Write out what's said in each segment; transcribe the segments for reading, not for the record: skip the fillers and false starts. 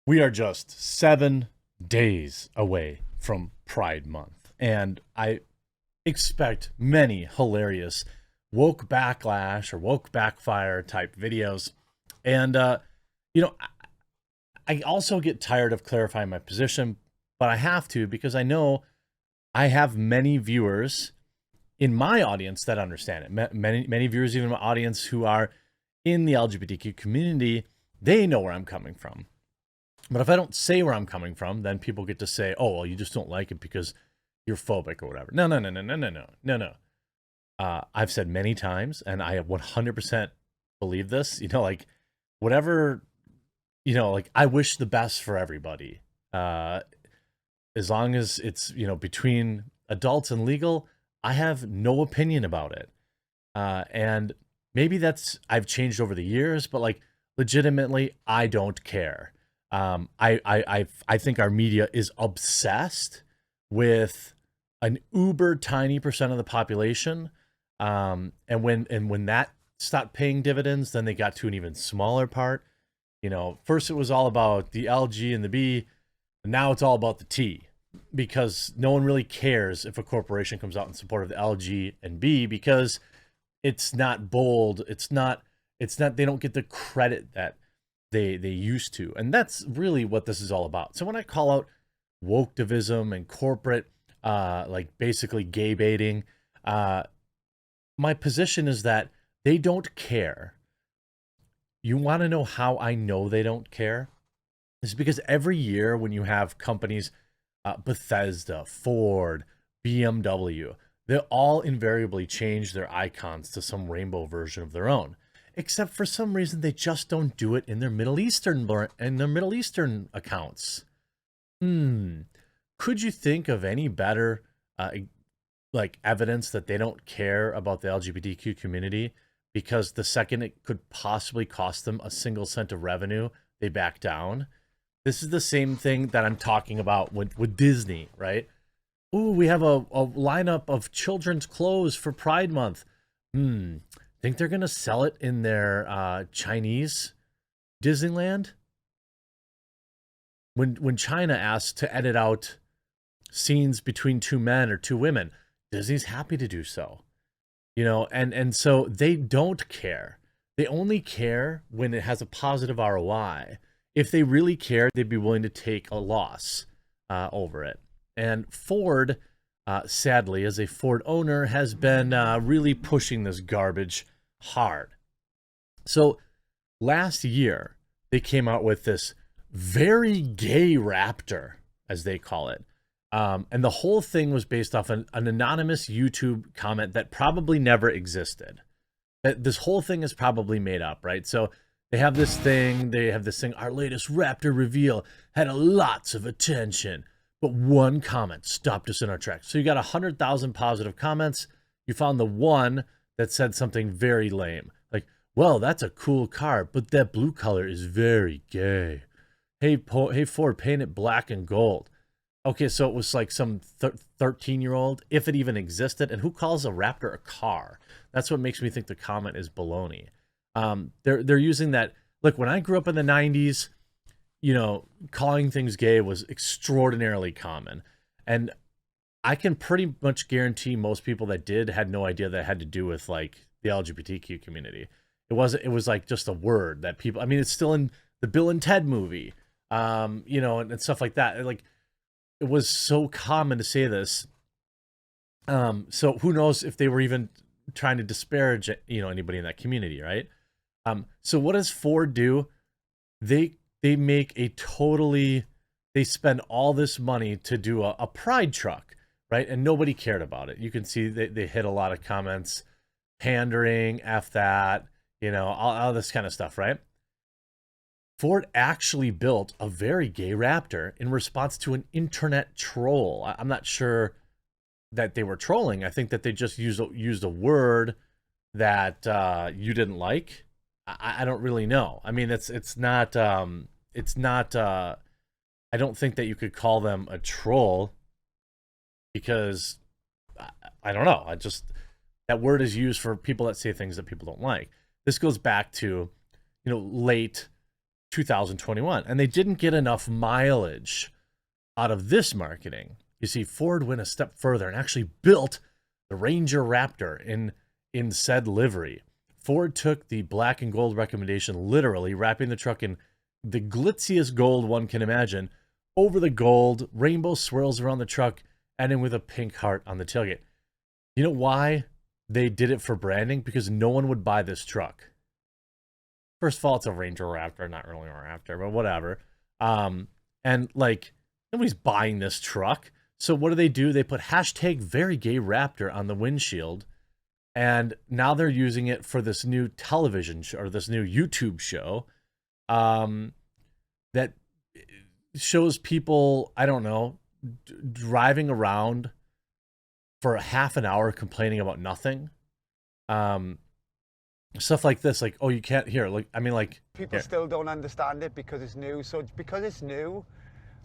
We are just 7 days away from Pride Month, and I expect many hilarious woke backlash or woke backfire type videos. And, you know, I also get tired of clarifying my position, but I have to because I know I have many viewers in my audience that understand it. Many viewers, even my audience who are in the LGBTQ community, they know where I'm coming from. But if I don't say where I'm coming from, then people get to say, "Oh, well, you just don't like it because you're phobic or whatever." No, no, no, no, no, no, no, no, no. I've said many times, and I 100% believe this. Like whatever, like I wish the best for everybody. As long as it's between adults and legal, I have no opinion about it. And maybe I've changed over the years, but like legitimately, I don't care. I think our media is obsessed with an uber tiny percent of the population. And when that stopped paying dividends, then they got to an even smaller part. First it was all about the L, G, and the B, and now it's all about the T, because no one really cares if a corporation comes out in support of the L, G, and B, because it's not bold. It's not. They don't get the credit that they used to, and that's really what this is all about. So when I call out woketivism and corporate, like basically gay baiting, my position is that they don't care. You want to know how I know they don't care? It's because every year when you have companies, Bethesda, Ford, BMW, they all invariably change their icons to some rainbow version of their own. Except for some reason they just don't do it in their Middle Eastern accounts. Could you think of any better like evidence that they don't care about the LGBTQ community, because the second it could possibly cost them a single cent of revenue, they back down? This is the same thing that I'm talking about with Disney, right? Ooh, we have a lineup of children's clothes for Pride Month. Think they're gonna sell it in their Chinese Disneyland? When China asked to edit out scenes between two men or two women, Disney's happy to do so. And so they don't care. They only care when it has a positive ROI. If they really cared, they'd be willing to take a loss over it. And Ford, sadly, as a Ford owner, has been really pushing this garbage hard. So last year, they came out with this very gay Raptor, as they call it. And the whole thing was based off an anonymous YouTube comment that probably never existed. This whole thing is probably made up, right? So they have this thing, our latest Raptor reveal had lots of attention, but one comment stopped us in our tracks. So you got 100,000 positive comments. You found the one that said something very lame. Like, well, that's a cool car, but that blue color is very gay. Hey, Ford, paint it black and gold. Okay, so it was like some 13-year-old, if it even existed. And who calls a Raptor a car? That's what makes me think the comment is baloney. They're using that. Look, when I grew up in the 90s, calling things gay was extraordinarily common. And I can pretty much guarantee most people that did had no idea that had to do with like the LGBTQ community. It was like just a word that people, I mean, it's still in the Bill and Ted movie, and stuff like that. Like, it was so common to say this. So who knows if they were even trying to disparage, anybody in that community, right? So what does Ford do? They make they spend all this money to do a pride truck, right? And nobody cared about it. You can see they hit a lot of comments, pandering, F that, all this kind of stuff, right? Ford actually built a very gay Raptor in response to an internet troll. I'm not sure that they were trolling. I think that they just used a word that you didn't like. I don't really know. I mean, it's not. I don't think that you could call them a troll, because I don't know. That word is used for people that say things that people don't like. This goes back to late 2021, and they didn't get enough mileage out of this marketing. You see, Ford went a step further and actually built the Ranger Raptor in said livery. Ford took the black and gold recommendation literally, wrapping the truck in the glitziest gold one can imagine. Over the gold, rainbow swirls around the truck, ending with a pink heart on the tailgate. You know why they did it for branding? Because no one would buy this truck. First of all, it's a Ranger Raptor, not really a Raptor, but whatever. And like, nobody's buying this truck. So what do? They put hashtag very gay Raptor on the windshield. And now they're using it for this new television show, or this new YouTube show, that shows people, I don't know, driving around for a half an hour complaining about nothing. Stuff like this, like, oh, you can't hear, like, I mean, like, people still don't understand it because it's new. So because it's new,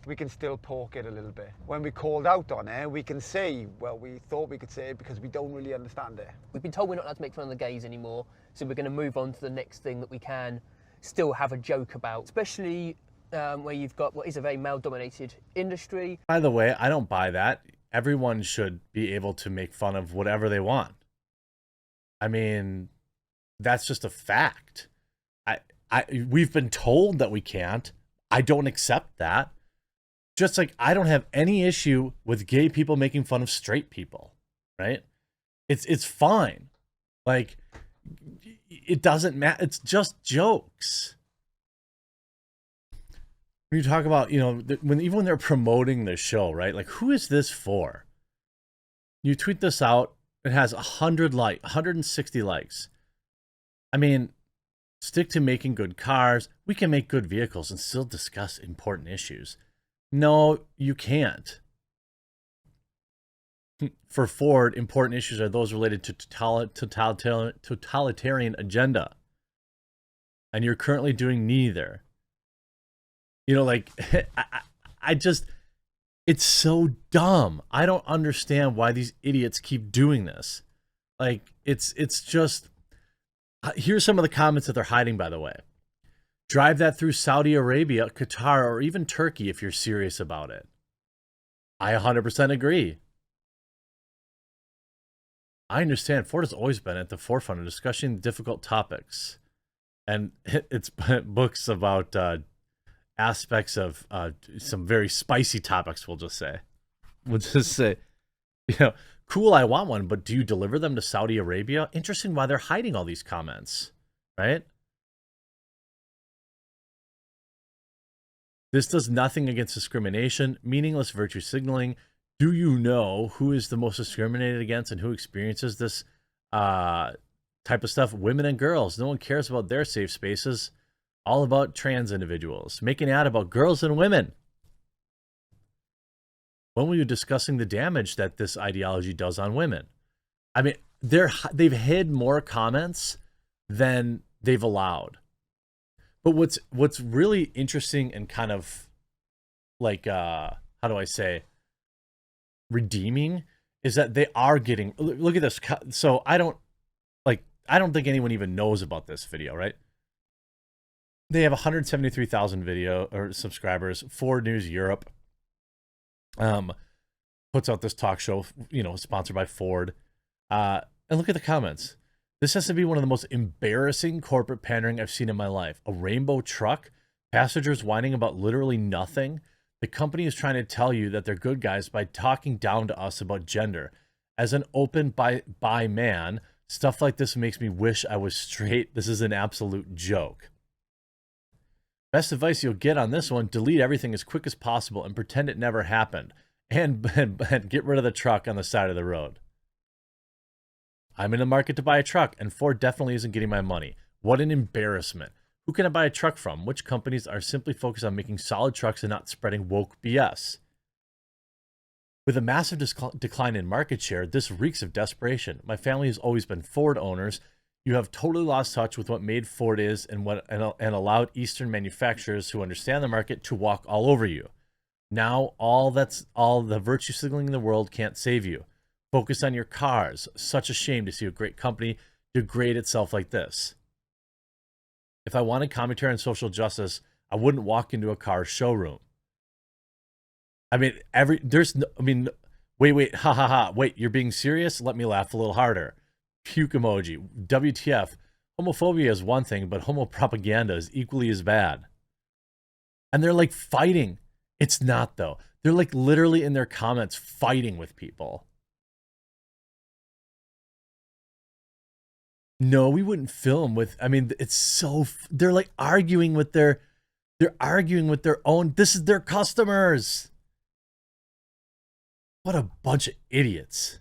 we can still poke it a little bit. When we called out on it, we can say, well, we thought we could say it because we don't really understand it. We've been told we're not allowed to make fun of the gays anymore, so we're going to move on to the next thing that we can still have a joke about, especially where you've got what is a very male-dominated industry. By the way, I don't buy that. Everyone should be able to make fun of whatever they want. I mean, that's just a fact. We've been told that we can't. I don't accept that. Just like I don't have any issue with gay people making fun of straight people, right? It's fine. Like, it doesn't matter. It's just jokes. When you talk about, you know, even when they're promoting the show, right? Like, who is this for? You tweet this out, it has 160 likes. I mean, stick to making good cars. We can make good vehicles and still discuss important issues. No, you can't. For Ford, important issues are those related to totalitarian agenda. And you're currently doing neither. You know, like, I just, it's so dumb. I don't understand why these idiots keep doing this. Like, it's just, here's some of the comments that they're hiding, by the way. Drive that through Saudi Arabia, Qatar, or even Turkey if you're serious about it. I 100% agree. I understand Ford has always been at the forefront of discussing difficult topics. And it's books about aspects of some very spicy topics, we'll just say. We'll just say, you know, cool, I want one, but do you deliver them to Saudi Arabia? Interesting why they're hiding all these comments, right? This does nothing against discrimination, meaningless virtue signaling. Do you know who is the most discriminated against and who experiences this type of stuff? Women and girls. No one cares about their safe spaces. All about trans individuals. Make an ad about girls and women. When were you discussing the damage that this ideology does on women? I mean, they've hid more comments than they've allowed. But what's really interesting and kind of like, how do I say, redeeming is that they are getting, look at this. So I don't think anyone even knows about this video, right? They have 173,000 video or subscribers. Ford News Europe puts out this talk show, you know, sponsored by Ford. And look at the comments. This has to be one of the most embarrassing corporate pandering I've seen in my life. A rainbow truck, passengers whining about literally nothing. The company is trying to tell you that they're good guys by talking down to us about gender. As an open bi man, stuff like this makes me wish I was straight. This is an absolute joke. Best advice you'll get on this one, delete everything as quick as possible and pretend it never happened. And get rid of the truck on the side of the road. I'm in the market to buy a truck, and Ford definitely isn't getting my money. What an embarrassment. Who can I buy a truck from? Which companies are simply focused on making solid trucks and not spreading woke BS? With a massive decline in market share, this reeks of desperation. My family has always been Ford owners. You have totally lost touch with what made Ford is and allowed Eastern manufacturers who understand the market to walk all over you. Now, all the virtue signaling in the world can't save you. Focus on your cars. Such a shame to see a great company degrade itself like this. If I wanted commentary on social justice, I wouldn't walk into a car showroom. I mean, wait, ha ha ha. Wait, you're being serious? Let me laugh a little harder. Puke emoji. WTF. Homophobia is one thing, but homopropaganda is equally as bad. And they're like fighting. It's not, though. They're like literally in their comments fighting with people. No, we wouldn't film with, I mean, it's so, they're like arguing with their own, this is their customers. What a bunch of idiots.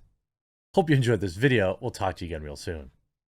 Hope you enjoyed this video. We'll talk to you again real soon.